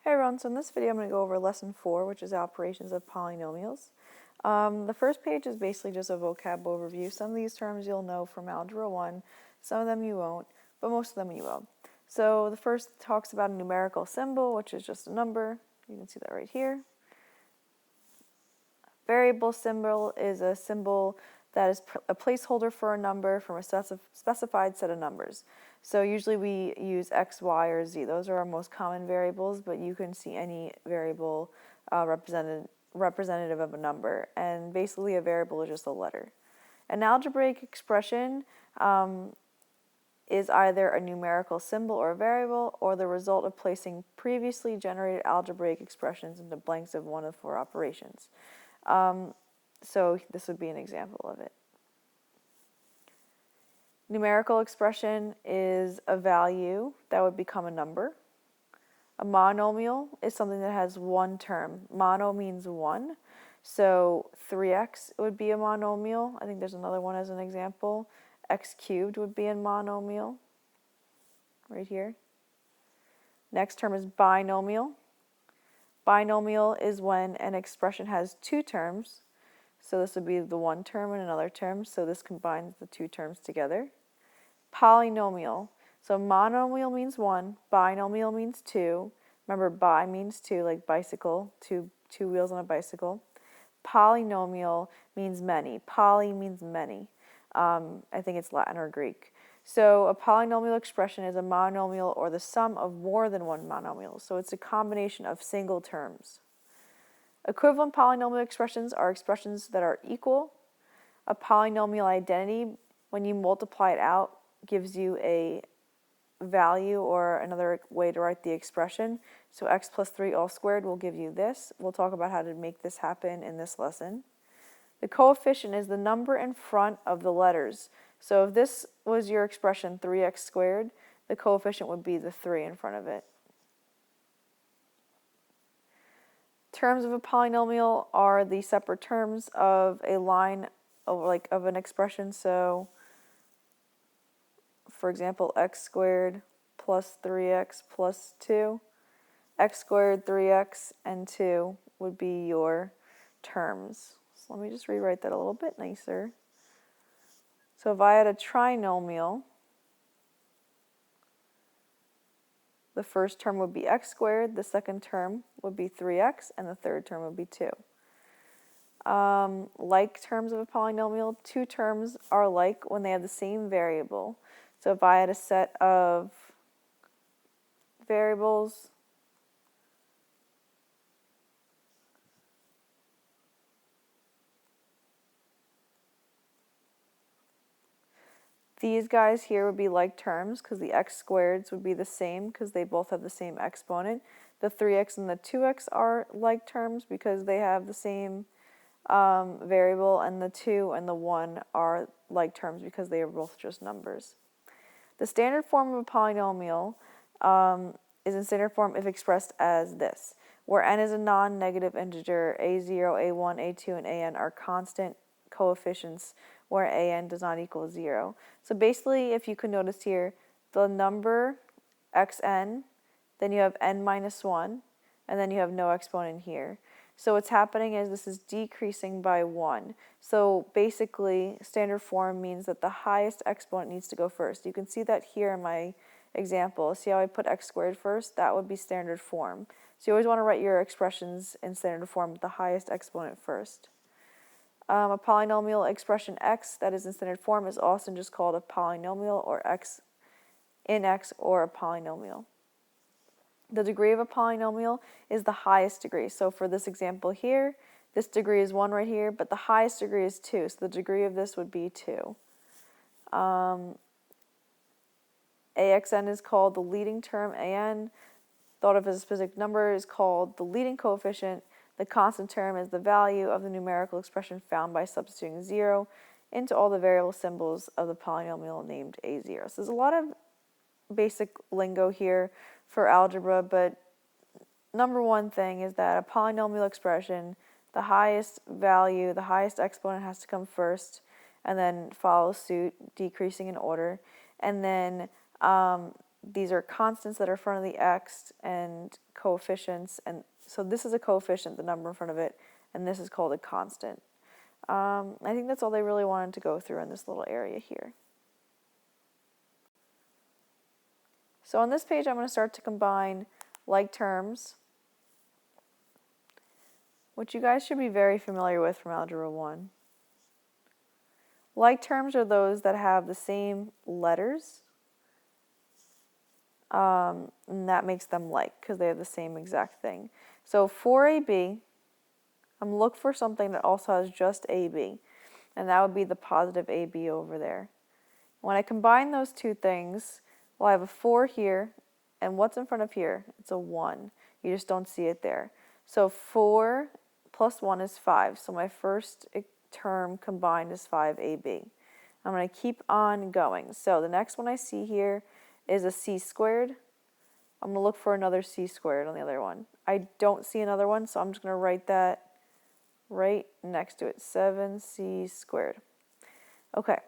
Hey everyone, so in this video I'm going to go over lesson 4, which is operations of polynomials. The first page is basically just a vocab overview. Some of these terms you'll know from Algebra 1, some of them you won't, but most of them you will. So the first talks about a numerical symbol, which is just a number. You can see that right here. Variable symbol is a symbol that is a placeholder for a number from a specified set of numbers. So usually we use x, y, or z. Those are our most common variables, but you can see any variable representative of a number. And basically a variable is just a letter. An algebraic expression is either a numerical symbol or a variable, or the result of placing previously generated algebraic expressions into blanks of one of 4 operations. So this would be an example of it. Numerical expression is a value that would become a number. A monomial is something that has one term. Mono means one. So 3x would be a monomial. I think there's another one as an example. X cubed would be a monomial right here. Next term is binomial. Binomial is when an expression has 2 terms. So this would be the one term and another term. So this combines the 2 terms together. Polynomial. So monomial means 1, binomial means 2. Remember, bi means 2, like bicycle, two wheels on a bicycle. Polynomial means many. Poly means many. I think it's Latin or Greek. So a polynomial expression is a monomial or the sum of more than one monomial. So it's a combination of single terms. Equivalent polynomial expressions are expressions that are equal. A polynomial identity, when you multiply it out, gives you a value or another way to write the expression. So x plus 3 all squared will give you this. We'll talk about how to make this happen in this lesson. The coefficient is the number in front of the letters. So if this was your expression 3x squared, the coefficient would be the 3 in front of it. Terms of a polynomial are the separate terms of a line of an expression. So for example, x squared plus 3x plus 2. X squared, 3x, and 2 would be your terms. So let me just rewrite that a little bit nicer. So if I had a trinomial, the first term would be x squared, the second term would be 3x, and the third term would be 2. Like terms of a polynomial, 2 terms are like when they have the same variable. So if I had a set of variables, these guys here would be like terms because the x squareds would be the same because they both have the same exponent. The 3x and the 2x are like terms because they have the same variable, and the 2 and the 1 are like terms because they are both just numbers. The standard form of a polynomial is in standard form if expressed as this, where n is a non-negative integer, a0, a1, a2, and an are constant coefficients where an does not equal 0. So basically, if you could notice here, the number xn, then you have n minus 1, and then you have no exponent here. So what's happening is this is decreasing by 1. So basically, standard form means that the highest exponent needs to go first. You can see that here in my example. See how I put x squared first? That would be standard form. So you always want to write your expressions in standard form with the highest exponent first. A polynomial expression x that is in standard form is also just called a polynomial or x in x or a polynomial. The degree of a polynomial is the highest degree. So for this example here, this degree is 1 right here, but the highest degree is 2. So the degree of this would be 2. AXN is called the leading term. AN, thought of as a specific number, is called the leading coefficient. The constant term is the value of the numerical expression found by substituting 0 into all the variable symbols of the polynomial named A0. So there's a lot of basic lingo here for algebra, but number one thing is that a polynomial expression, the highest value, the highest exponent has to come first, and then follow suit, decreasing in order. And then these are constants that are in front of the x and coefficients, and so this is a coefficient, the number in front of it, and this is called a constant. I think that's all they really wanted to go through in this little area here. So on this page, I'm going to start to combine like terms, which you guys should be very familiar with from Algebra 1. Like terms are those that have the same letters, and that makes them like because they have the same exact thing. So for AB, I'm looking for something that also has just AB, and that would be the positive AB over there. When I combine those two things, well, I have a 4 here, and what's in front of here? It's a 1. You just don't see it there. So 4 plus 1 is 5, so my first term combined is 5AB. I'm going to keep on going. So the next one I see here is a c squared. I'm going to look for another c squared on the other one. I don't see another one, so I'm just going to write that right next to it, 7c squared. Okay.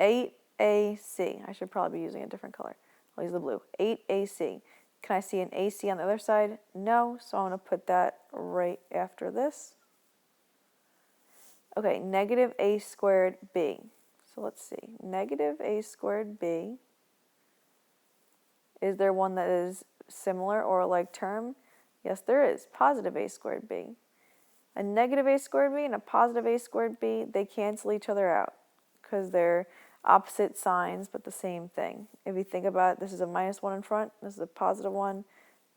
8ac. I should probably be using a different color. I'll use the blue. 8ac. Can I see an AC on the other side? No, so I'm going to put that right after this. Okay, negative a squared b. So let's see. Negative a squared b. Is there one that is similar or a like term? Yes, there is. Positive a squared b. A negative a squared b and a positive a squared b, they cancel each other out because they're opposite signs but the same thing. If you think about it, this is a minus 1 in front, this is a positive 1,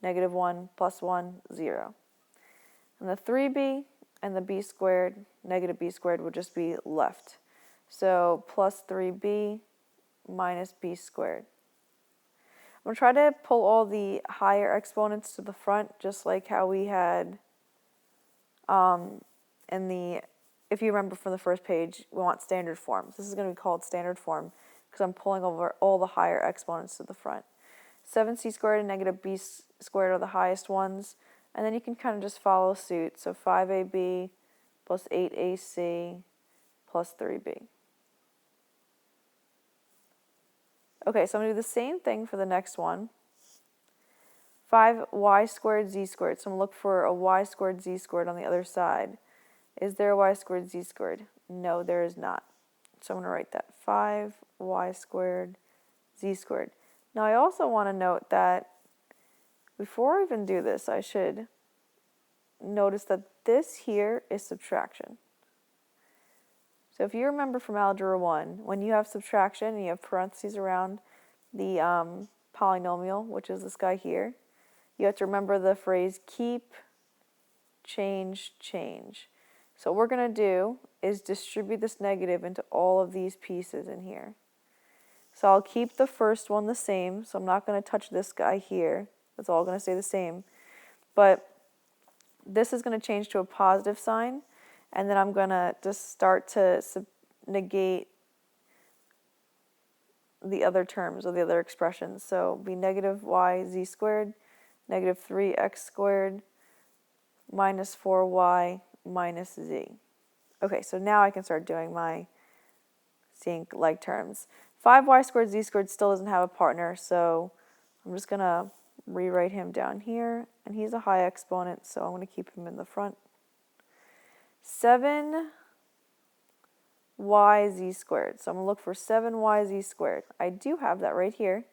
negative 1, plus 1, 0. And the 3b and the b squared, negative b squared, would just be left. So plus 3b minus b squared. I'm going to try to pull all the higher exponents to the front, just like how we had if you remember from the first page, we want standard forms. This is going to be called standard form because I'm pulling over all the higher exponents to the front. 7c squared and negative b squared are the highest ones, and then you can kind of just follow suit. So 5ab plus 8ac plus 3b. Okay, so I'm going to do the same thing for the next one. 5y squared z squared. So I'm going to look for a y squared z squared on the other side. Is there a y squared z squared? No, there is not. So I'm going to write that 5y squared z squared. Now I also want to note that before I even do this, I should notice that this here is subtraction. So if you remember from Algebra 1, when you have subtraction and you have parentheses around the polynomial, which is this guy here, you have to remember the phrase keep, change, change. So what we're going to do is distribute this negative into all of these pieces in here. So I'll keep the first one the same, so I'm not going to touch this guy here. That's all going to stay the same. But this is going to change to a positive sign, and then I'm going to just start to negate the other terms or the other expressions. So be negative yz squared, negative 3x squared, minus 4y minus z. Okay, so now I can start doing my seeing like terms. 5y squared z squared still doesn't have a partner, so I'm just going to rewrite him down here, and he's a high exponent, so I'm going to keep him in the front. 7y z squared. So I'm going to look for 7y z squared. I do have that right here.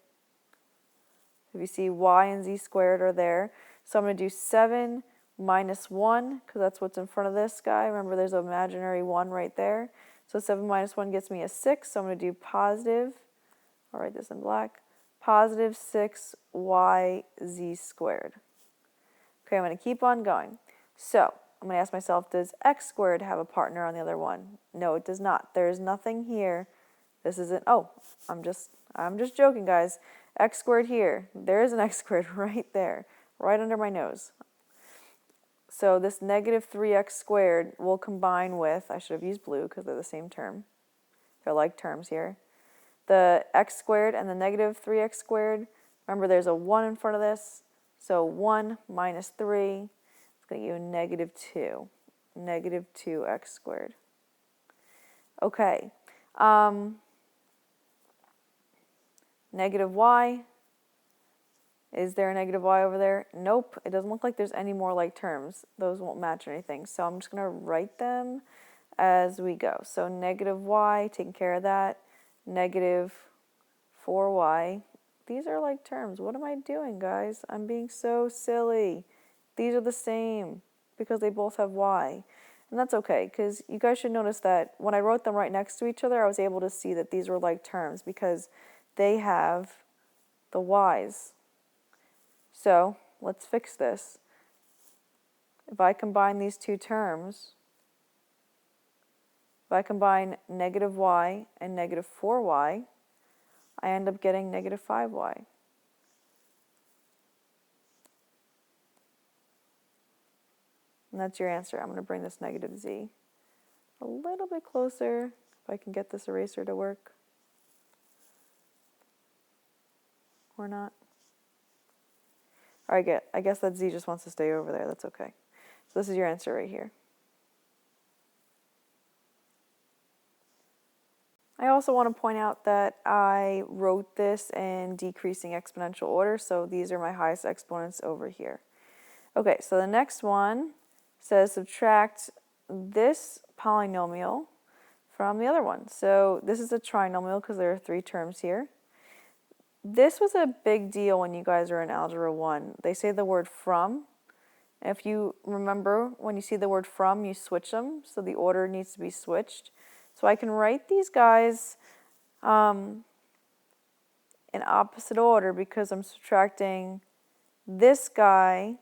If you see y and z squared are there. So I'm going to do 7 minus 1, because that's what's in front of this guy. Remember, there's an imaginary 1 right there. So 7 minus 1 gets me a 6. So I'm going to do positive, I'll write this in black, positive 6y z squared. Okay, I'm going to keep on going. So I'm going to ask myself, does x squared have a partner on the other one? No, it does not. There is nothing here. This isn't, oh, I'm just joking, guys. X squared here. There is an x squared right there, right under my nose. So this negative 3x squared will combine with, I should have used blue because they're the same term. They're like terms here. The x squared and the negative 3x squared, remember there's a 1 in front of this. So 1 minus 3, it's going to give you negative 2. Negative 2x squared. Okay. Negative y Is there a negative y over there? Nope, it doesn't look like there's any more like terms. Those won't match anything. So I'm just going to write them as we go. So negative y, taking care of that. Negative 4y. These are like terms. What am I doing, guys? I'm being so silly. These are the same because they both have y. And that's okay, because you guys should notice that when I wrote them right next to each other, I was able to see that these were like terms because they have the y's. So let's fix this. If I combine these two terms, if I combine negative y and negative 4y, I end up getting negative 5y. And that's your answer. I'm going to bring this negative z a little bit closer if I can get this eraser to work. Or not. I guess that z just wants to stay over there. That's okay. So this is your answer right here. I also want to point out that I wrote this in decreasing exponential order, so these are my highest exponents over here. Okay, so the next one says subtract this polynomial from the other one. So this is a trinomial because there are 3 terms here. This was a big deal when you guys are in Algebra 1. They say the word from. If you remember, when you see the word from, you switch them, so the order needs to be switched. So I can write these guys in opposite order because I'm subtracting this guy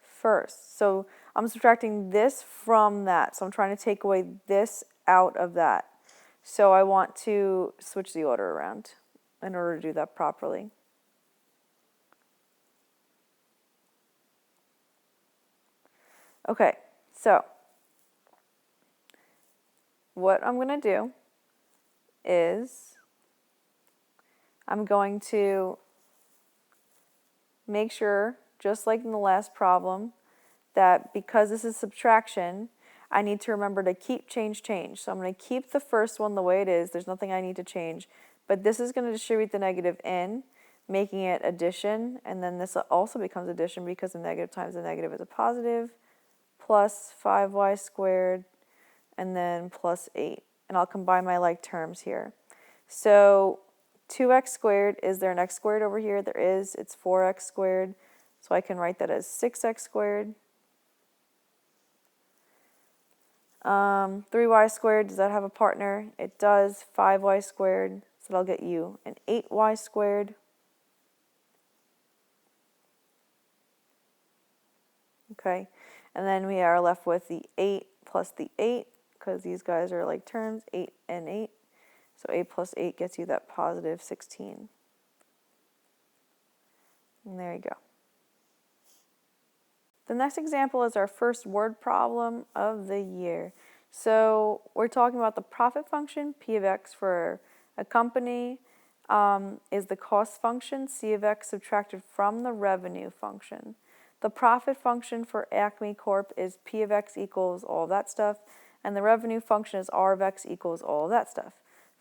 first. So I'm subtracting this from that. So I'm trying to take away this out of that. So I want to switch the order around in order to do that properly. Okay, so what I'm going to do is I'm going to make sure, just like in the last problem, that because this is subtraction, I need to remember to keep, change, change. So I'm going to keep the first one the way it is. There's nothing I need to change. But this is going to distribute the negative in, making it addition. And then this also becomes addition because the negative times the negative is a positive, plus 5y squared, and then plus 8. And I'll combine my like terms here. So 2x squared, is there an x squared over here? There is. It's 4x squared. So I can write that as 6x squared. 3y squared, does that have a partner? It does. 5y squared, so that'll get you an 8y squared. Okay, and then we are left with the 8 plus the 8, because these guys are like terms, 8 and 8. So 8 plus 8 gets you that positive 16. And there you go. The next example is our first word problem of the year. So we're talking about the profit function, P of x for a company, is the cost function, C of x subtracted from the revenue function. The profit function for Acme Corp is P of x equals all that stuff, and the revenue function is R of x equals all that stuff.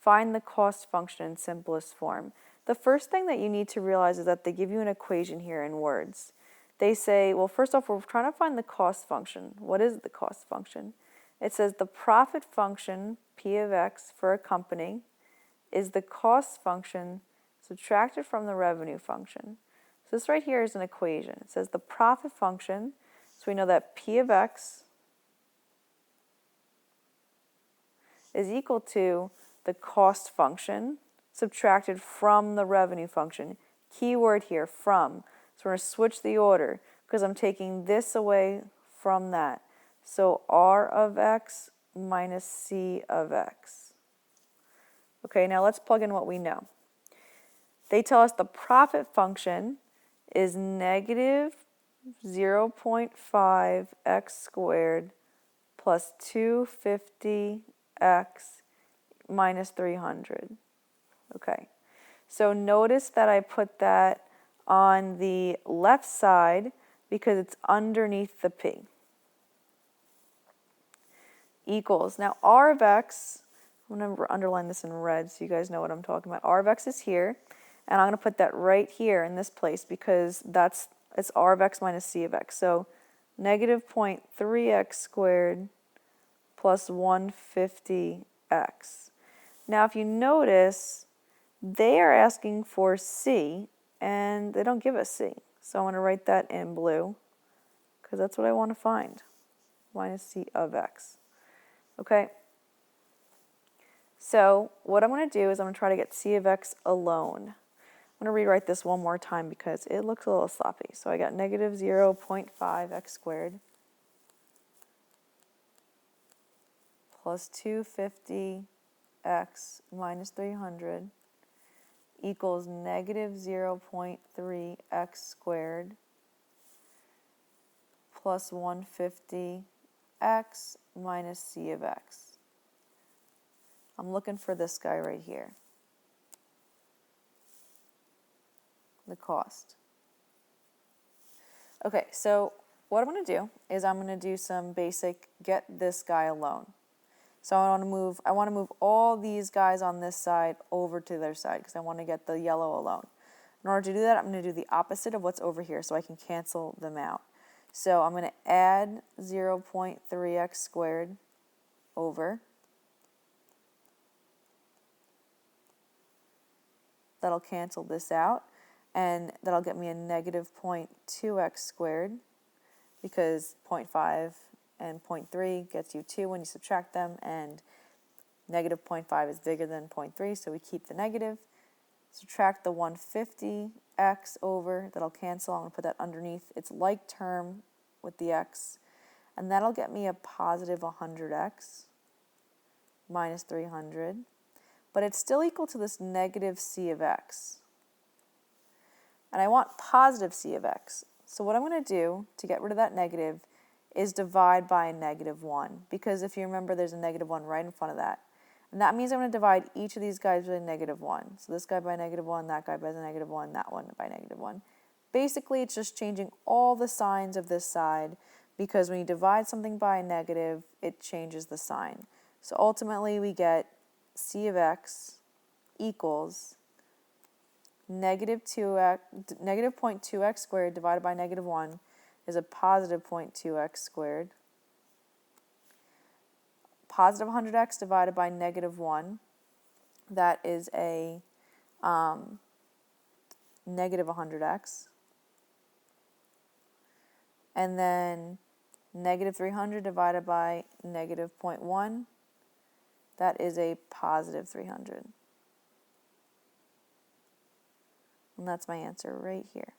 Find the cost function in simplest form. The first thing that you need to realize is that they give you an equation here in words. They say, well, first off, we're trying to find the cost function. What is the cost function? It says the profit function, P of x, for a company is the cost function subtracted from the revenue function. So this right here is an equation. It says the profit function, so we know that P of x is equal to the cost function subtracted from the revenue function. Key word here, from. So we're going to switch the order because I'm taking this away from that. So R of x minus C of x. Okay, now let's plug in what we know. They tell us the profit function is negative 0.5 x squared plus 250 x minus 300. Okay, so notice that I put that on the left side because it's underneath the P. Equals, now R of x, I'm going to underline this in red so you guys know what I'm talking about. R of x is here, And I'm going to put that right here in this place because it's r of x minus c of x. So negative 0.3x squared plus 150x. Now if you notice, they are asking for c, and they don't give us c. So I'm going to write that in blue because that's what I want to find, minus c of x. Okay? So what I'm going to do is I'm going to try to get c of x alone. I'm going to rewrite this one more time because it looks a little sloppy. So I got negative 0.5x squared plus 250x minus 300 equals negative 0.3x squared plus 150x minus c of x. I'm looking for this guy right here, the cost. Okay, so what I'm going to do is I'm going to do some basic get this guy alone. So I want to move all these guys on this side over to their side because I want to get the yellow alone. In order to do that, I'm going to do the opposite of what's over here so I can cancel them out. So I'm going to add 0.3x squared over. That'll cancel this out, and that'll get me a negative 0.2x squared because 0.5 and 0.3 gets you 2 when you subtract them, and negative 0.5 is bigger than 0.3, so we keep the negative. Subtract the 150x over, that'll cancel. I'm going to put that underneath its like term with the x, and that'll get me a positive 100x minus 300, but it's still equal to this negative c of x. And I want positive c of x. So what I'm going to do to get rid of that negative is divide by a negative 1, because if you remember, there's a negative 1 right in front of that. And that means I'm going to divide each of these guys by a negative 1. So this guy by negative 1, that guy by negative 1, that one by negative 1. Basically, it's just changing all the signs of this side, because when you divide something by a negative, it changes the sign. So ultimately, we get c of x equals negative 0.2x squared divided by negative 1 is a positive 0.2x squared. Positive 100x divided by negative 1, that is a negative 100x. And then negative 300 divided by negative 0.1, that is a positive 300. And that's my answer right here.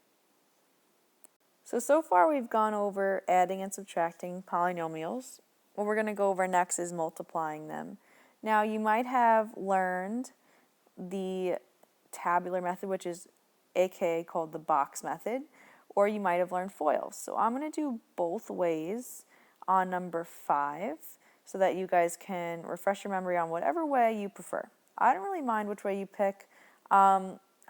So far we've gone over adding and subtracting polynomials. What we're going to go over next is multiplying them. Now you might have learned the tabular method, which is aka called the box method, or you might have learned FOILs. So I'm going to do both ways on number 5 so that you guys can refresh your memory on whatever way you prefer. I don't really mind which way you pick.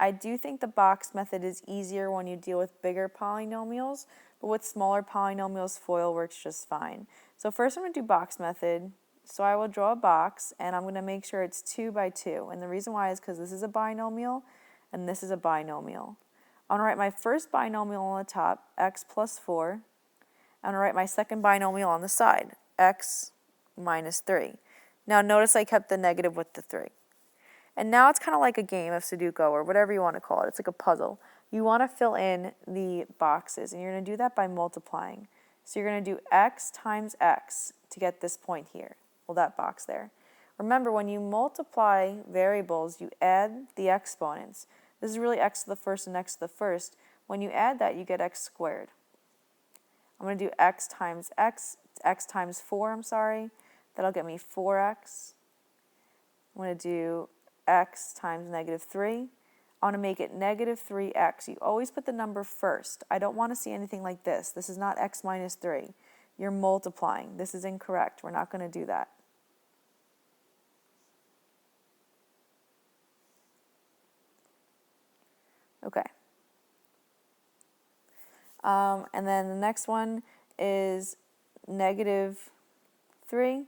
I do think the box method is easier when you deal with bigger polynomials, but with smaller polynomials, FOIL works just fine. So first I'm going to do box method. So I will draw a box, and I'm going to make sure it's 2 by 2. And the reason why is because this is a binomial, and this is a binomial. I'm going to write my first binomial on the top, x plus 4. I'm going to write my second binomial on the side, x minus 3. Now notice I kept the negative with the 3. And now it's kind of like a game of Sudoku or whatever you want to call it. It's like a puzzle. You want to fill in the boxes, and you're going to do that by multiplying. So you're going to do x times x to get this point here. Well, that box there. Remember, when you multiply variables, you add the exponents. This is really x to the first and x to the first. When you add that, you get x squared. I'm going to do x times 4, That'll get me 4x. I'm going to do x times negative 3. I want to make it negative 3x. You always put the number first. I don't want to see anything like this. This is not x minus 3. You're multiplying. This is incorrect. We're not going to do that. Okay. And then the next one is negative 3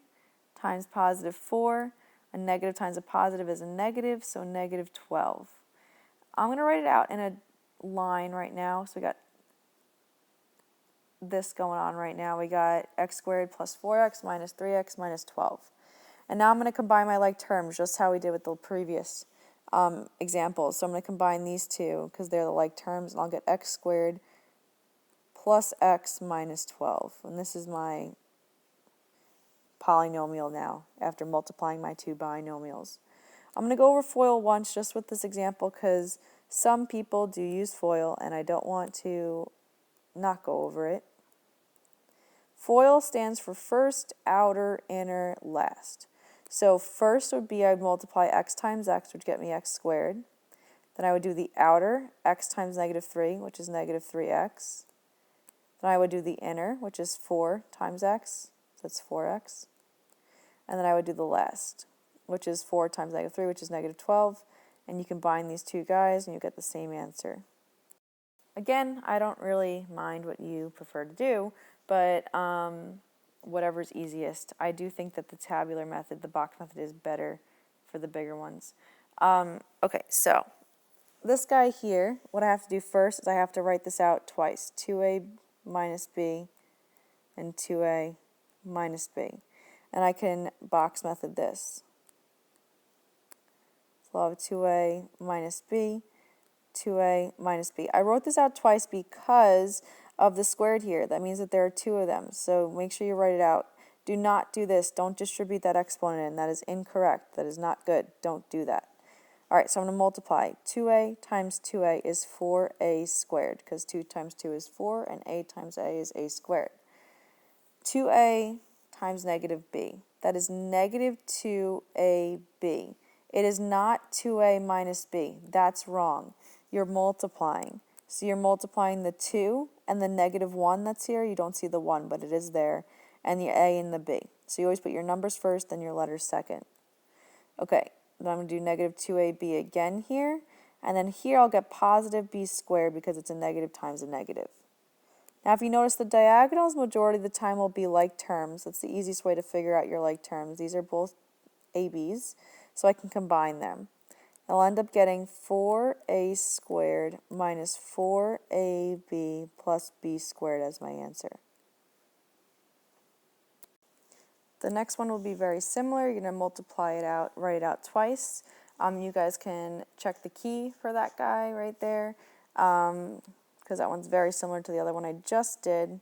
times positive 4. A negative times a positive is a negative, so negative 12. I'm going to write it out in a line right now. So we got this going on right now. We got x squared plus 4x minus 3x minus 12. And now I'm going to combine my like terms, just how we did with the previous examples. So I'm going to combine these two because they're the like terms, and I'll get x squared plus x minus 12. And this is my polynomial now after multiplying my two binomials. I'm going to go over FOIL once just with this example because some people do use FOIL and I don't want to not go over it. FOIL stands for first, outer, inner, last. So first would be I'd multiply x times x, which would get me x squared. Then I would do the outer, x times negative 3, which is negative 3x. Then I would do the inner, which is 4 times x, so that's 4x. And then I would do the last, which is 4 times negative 3, which is negative 12. And you combine these two guys and you get the same answer. Again, I don't really mind what you prefer to do, but whatever's easiest. I do think that the tabular method, the box method, is better for the bigger ones. Okay, so this guy here, what I have to do first is I have to write this out twice. 2a minus b and 2a minus b. And I can box method this. So I'll have 2a minus b, 2a minus b. I wrote this out twice because of the squared here. That means that there are two of them. So make sure you write it out. Do not do this. Don't distribute that exponent in. That is incorrect. That is not good. Don't do that. All right, so I'm going to multiply. 2a times 2a is 4a squared because 2 times 2 is 4 and a times a is a squared. 2a times negative b. That is negative 2ab. It is not 2a minus b. That's wrong. You're multiplying. So you're multiplying the 2 and the negative 1 that's here. You don't see the 1, but it is there. And the a and the b. So you always put your numbers first, then your letters second. Okay, then I'm going to do negative 2ab again here. And then here I'll get positive b squared because it's a negative times a negative. Now if you notice, the diagonals majority of the time will be like terms. That's the easiest way to figure out your like terms. These are both ab's, so I can combine them. I'll end up getting 4a squared minus 4ab plus b squared as my answer. The next one will be very similar. You're going to multiply it out, write it out twice. You guys can check the key for that guy right there because that one's very similar to the other one I just did.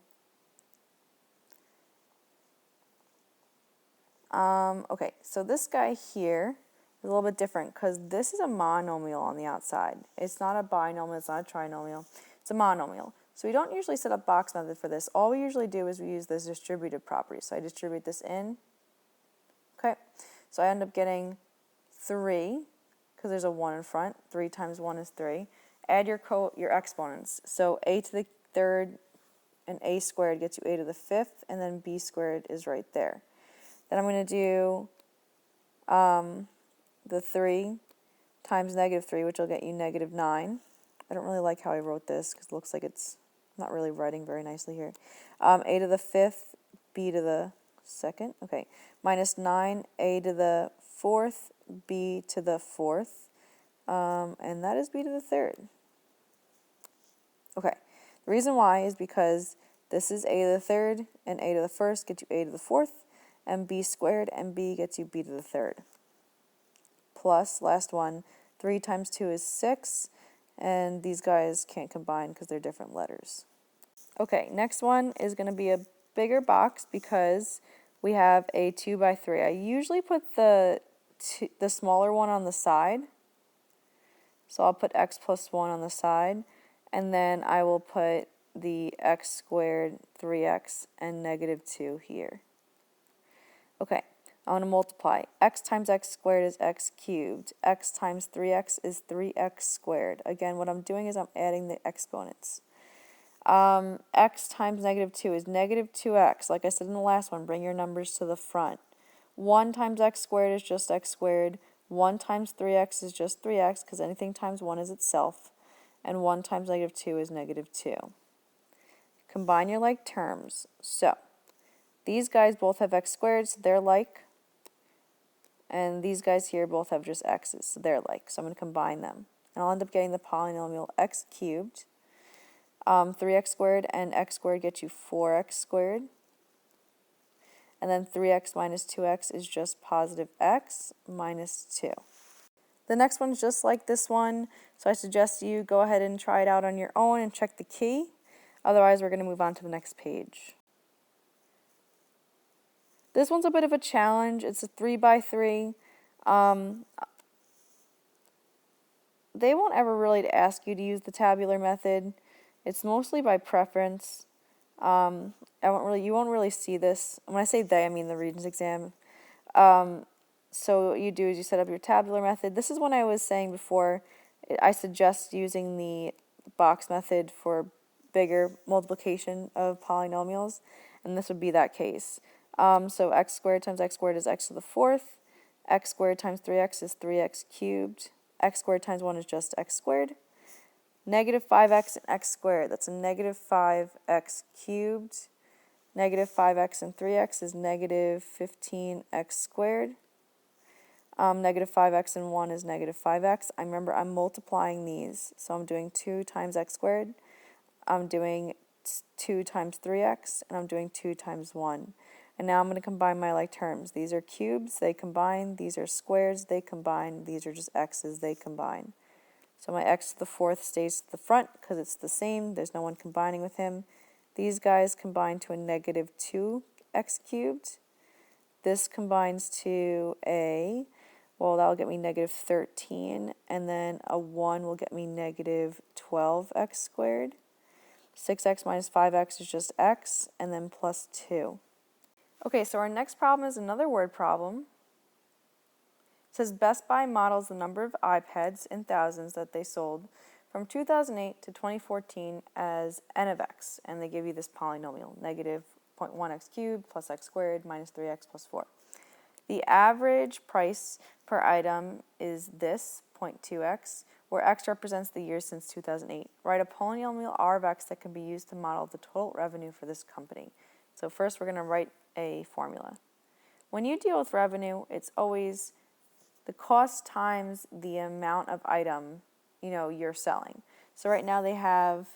Okay, so this guy here is a little bit different because this is a monomial on the outside. It's not a binomial, it's not a trinomial, it's a monomial. So we don't usually set up box method for this. All we usually do is we use this distributive property. So I distribute this in. Okay, so I end up getting 3 because there's a 1 in front. 3 times 1 is 3. Add your exponents. So a to the third and a squared gets you a to the fifth, and then b squared is right there. Then I'm going to do the 3 times negative 3, which will get you negative 9. I don't really like how I wrote this because it looks like it's not really writing very nicely here. A to the fifth, b to the second. Okay, minus 9, a to the fourth, b to the fourth, and that is b to the third. Okay, the reason why is because this is a to the third, and a to the first gets you a to the fourth, and b squared, and b gets you b to the third. Plus, last one, 3 times 2 is 6, and these guys can't combine because they're different letters. Okay, next one is going to be a bigger box because we have a 2 by 3. I usually put the smaller one on the side, so I'll put x plus 1 on the side, and then I will put the x squared, 3x, and negative 2 here. Okay, I want to multiply. X times x squared is x cubed. X times 3x is 3x squared. Again, what I'm doing is I'm adding the exponents. X times negative 2 is negative 2x. Like I said in the last one, bring your numbers to the front. 1 times x squared is just x squared. 1 times 3x is just 3x because anything times 1 is itself. And 1 times negative 2 is negative 2. Combine your like terms. So, these guys both have x squared, so they're like. And these guys here both have just x's, so they're like. So I'm going to combine them. and I'll end up getting the polynomial x cubed. 3x squared and x squared get you 4x squared. And then 3x minus 2x is just positive x minus 2. The next one's just like this one, so I suggest you go ahead and try it out on your own and check the key. Otherwise, we're going to move on to the next page. This one's a bit of a challenge. It's a 3 by 3. They won't ever really ask you to use the tabular method. It's mostly by preference. You won't really see this. When I say they, I mean the Regents exam. So what you do is you set up your tabular method. This is when I was saying before, I suggest using the box method for bigger multiplication of polynomials, and this would be that case. So x squared times x squared is x to the 4th. X squared times 3x is 3x cubed. X squared times 1 is just x squared. Negative 5x and x squared, that's a negative 5x cubed. Negative 5x and 3x is negative 15x squared. Negative 5x and 1 is negative 5x. Remember, I'm multiplying these. So I'm doing 2 times x squared. I'm doing 2 times 3x. And I'm doing 2 times 1. And now I'm going to combine my like terms. These are cubes, they combine. These are squares, they combine. These are just x's, they combine. So my x to the 4th stays to the front because it's the same. There's no one combining with him. These guys combine to a negative 2x cubed. This combines to a, well, that'll get me negative 13. And then a 1 will get me negative 12x squared. 6x minus 5x is just x, and then plus 2. Okay, so our next problem is another word problem. It says Best Buy models the number of iPads in thousands that they sold from 2008 to 2014 as n of x, and they give you this polynomial, negative 0.1x cubed plus x squared minus 3x plus 4. The average price per item is this, 0.2x, where x represents the years since 2008. Write a polynomial r of x that can be used to model the total revenue for this company. So first we're going to write a formula. When you deal with revenue, it's always the cost times the amount of item you're selling. So right now they have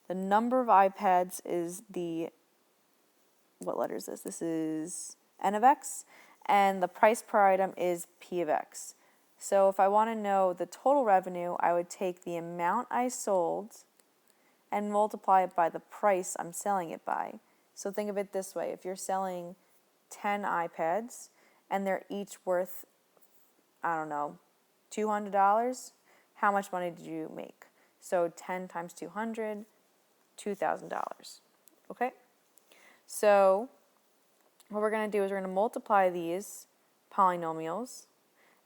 the number of iPads is the, what letter is this? This is n of x, and the price per item is p of x. So if I want to know the total revenue, I would take the amount I sold and multiply it by the price I'm selling it by. So think of it this way. If you're selling 10 iPads and they're each worth, I don't know, $200, how much money did you make? So 10 times 200, $2,000. Okay? So what we're going to do is we're going to multiply these polynomials,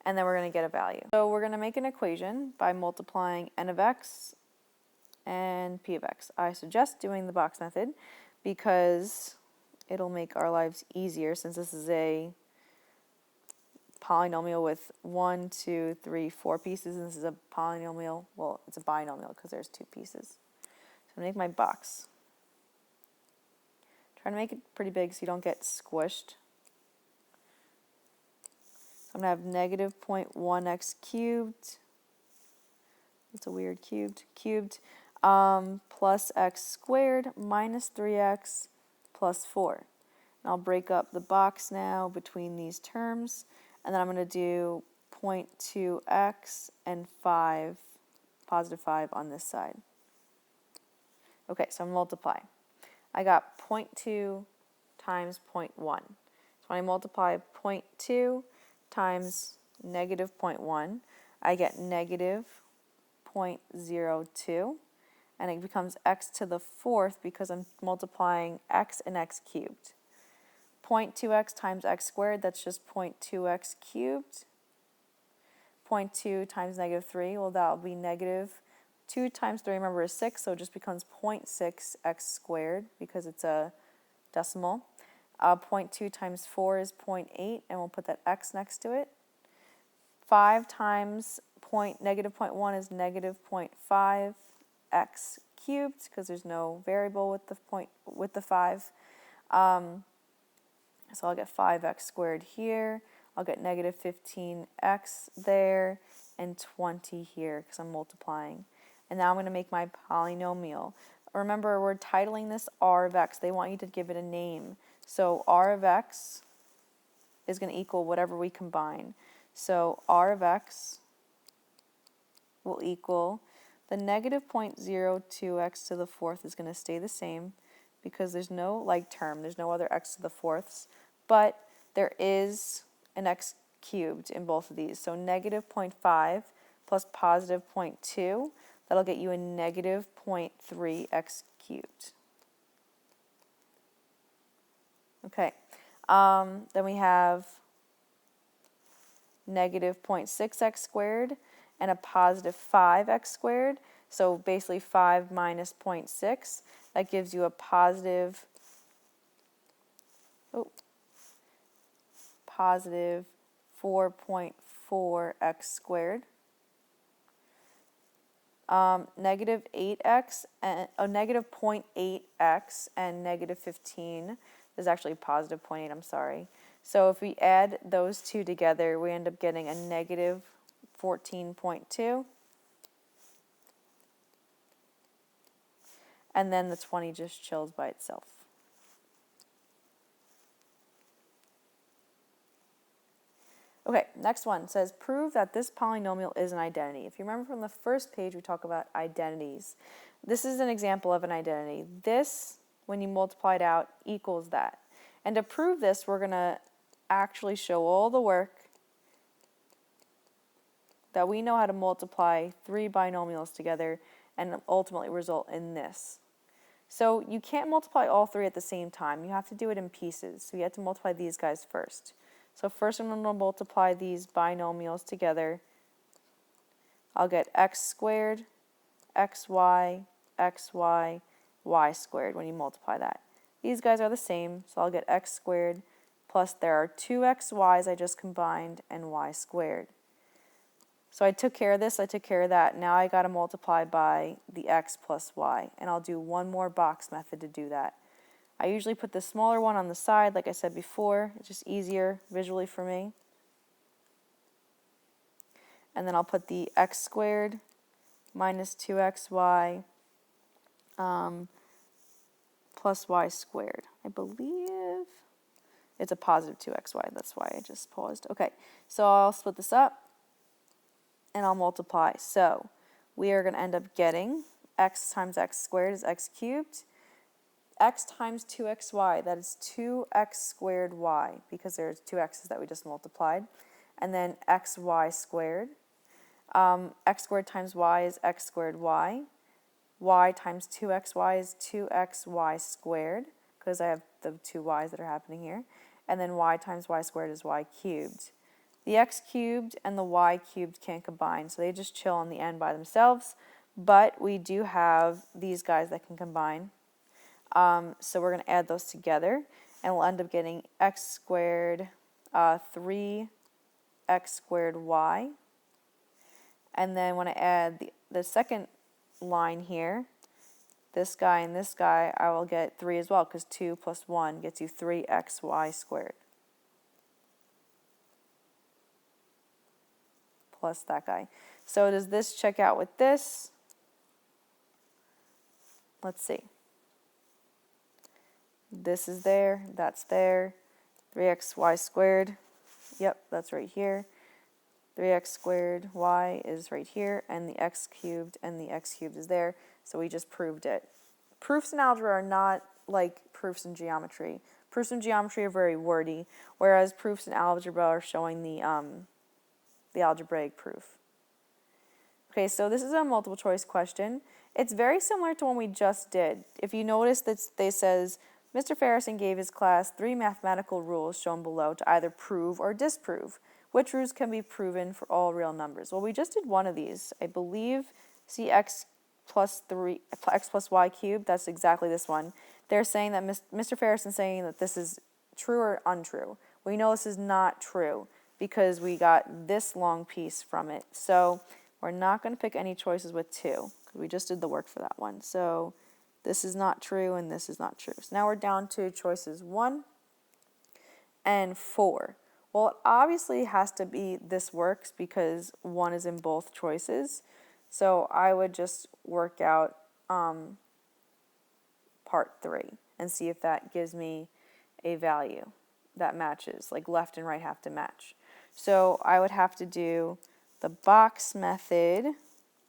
and then we're going to get a value. So we're going to make an equation by multiplying n of x and p of x. I suggest doing the box method because it'll make our lives easier since this is a polynomial with 1, 2, 3, 4 pieces, and this is a polynomial, well, it's a binomial because there's 2 pieces. So I'm going to make my box. Try to make it pretty big so you don't get squished. So I'm going to have negative 0.1x cubed. That's a weird cubed. Plus x squared minus 3x plus 4. And I'll break up the box now between these terms. And then I'm going to do 0.2x and 5, positive 5 on this side. Okay, so multiply. I got 0.2 times 0.1. So when I multiply 0.2 times negative 0.1, I get negative 0.02. And it becomes x to the 4th because I'm multiplying x and x cubed. 0.2x times x squared, that's just 0.2x cubed. 0.2 times negative 3, well, that will be negative 2 times 3, remember, is 6, so it just becomes 0.6x squared because it's a decimal. 0.2 times 4 is 0.8, and we'll put that x next to it. 5 times negative 0.1 is negative 0.5x cubed because there's no variable with the 5. So I'll get 5x squared here. I'll get negative 15x there. and 20 here because I'm multiplying. And now I'm going to make my polynomial. Remember, we're titling this r of x. They want you to give it a name. So r of x is going to equal whatever we combine. So r of x will equal the negative 0.02x to the fourth is going to stay the same because there's no like term, there's no other x to the fourths, but there is an x cubed in both of these. So negative 0.5 plus positive 0.2, that'll get you a negative 0.3x cubed. Okay, then we have negative 0.6x squared and a positive 5x squared. So basically 5 minus 0.6, that gives you a positive, positive 4.4x squared. Negative 8x and negative 0.8x and negative 15 is actually positive 0.8, I'm sorry. So if we add those two together, we end up getting a negative 14.2. And then the 20 just chills by itself. Okay, next one says prove that this polynomial is an identity. If you remember from the first page, we talk about identities. This is an example of an identity. This, when you multiply it out, equals that. And to prove this, we're going to actually show all the work that we know how to multiply three binomials together and ultimately result in this. So you can't multiply all three at the same time. You have to do it in pieces. So you have to multiply these guys first. So first I'm going to multiply these binomials together. I'll get x squared, xy, xy, y squared when you multiply that. These guys are the same, so I'll get x squared plus there are two xy's I just combined and y squared. So I took care of this, I took care of that. Now I got to multiply by the x plus y, and I'll do one more box method to do that. I usually put the smaller one on the side, like I said before. It's just easier visually for me. And then I'll put the x squared minus 2xy plus y squared. I believe it's a positive 2xy. That's why I just paused. Okay, so I'll split this up and I'll multiply. So we are going to end up getting x times x squared is x cubed. X times 2xy, that is 2x squared y, because there's two x's that we just multiplied. And then xy squared. X squared times y is x squared y. Y times 2xy is 2xy squared, because I have the two y's that are happening here. And then y times y squared is y cubed. The x cubed and the y cubed can't combine, so they just chill on the end by themselves. But we do have these guys that can combine. So we're going to add those together, and we'll end up getting x squared, 3x squared y. And then when I add the second line here, this guy and this guy, I will get 3 as well, because 2 plus 1 gets you 3xy squared. Plus that guy. So does this check out with this? Let's see. This is there, that's there. 3xy squared, yep, that's right here. 3x squared y is right here, and the x cubed and the x cubed is there, so we just proved it. Proofs in algebra are not like proofs in geometry. Proofs in geometry are very wordy, whereas proofs in algebra are showing the algebraic proof. Okay, so this is a multiple choice question. It's very similar to one we just did. If you notice that they says, Mr. Farrison gave his class 3 mathematical rules shown below to either prove or disprove. Which rules can be proven for all real numbers? Well, we just did one of these. I believe, see x plus y cubed, that's exactly this one. They're saying that Mr. Farrison saying that this is true or untrue. We know this is not true because we got this long piece from it. So we're not going to pick any choices with 2 because we just did the work for that one. So this is not true and this is not true. So now we're down to choices 1 and 4. Well, it obviously has to be this works because 1 is in both choices. So I would just work out part 3 and see if that gives me a value that matches, like left and right have to match. So I would have to do the box method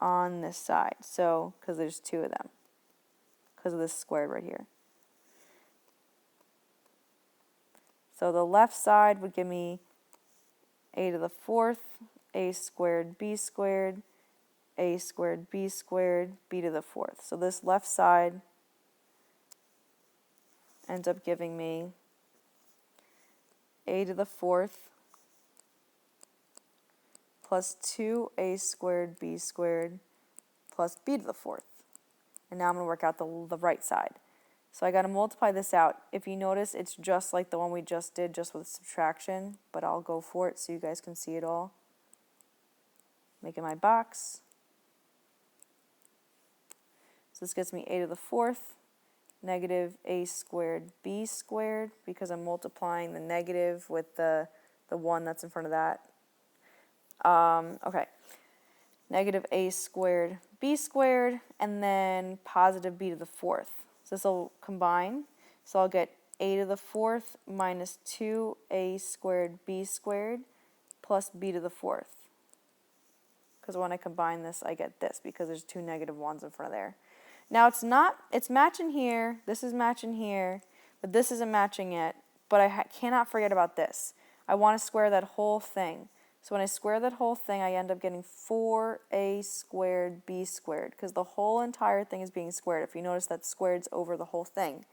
on this side, so because there's 2 of them, because of this squared right here. So the left side would give me a to the 4th, a squared, b squared, a squared, b squared, b to the 4th. So this left side ends up giving me a to the 4th plus 2a squared, b squared, plus b to the 4th. And now I'm going to work out the right side. So I got to multiply this out. If you notice, it's just like the one we just did, just with subtraction, but I'll go for it so you guys can see it all. Making my box. So this gets me a to the 4th, negative a squared b squared, because I'm multiplying the negative with the 1 that's in front of that. Okay. Negative a squared b squared, and then positive b to the 4th. So this will combine. So I'll get a to the 4th minus 2a squared b squared plus b to the 4th. Because when I combine this, I get this because there's 2 negative 1s in front of there. Now it's matching here, this is matching here, but this isn't matching it. But I cannot forget about this. I want to square that whole thing. So when I square that whole thing, I end up getting 4a squared b squared, because the whole entire thing is being squared. If you notice, that squared's over the whole thing.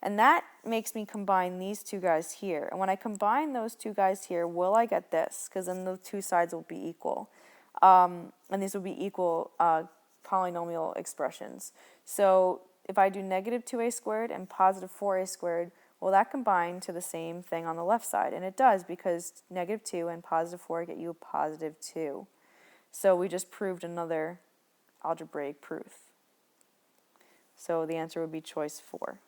And that makes me combine these 2 guys here. And when I combine those 2 guys here, will I get this? Because then the 2 sides will be equal. And these will be equal polynomial expressions. So if I do negative 2a squared and positive 4a squared, well, that combined to the same thing on the left side. And it does, because negative 2 and positive 4 get you a positive 2. So we just proved another algebraic proof. So the answer would be choice 4.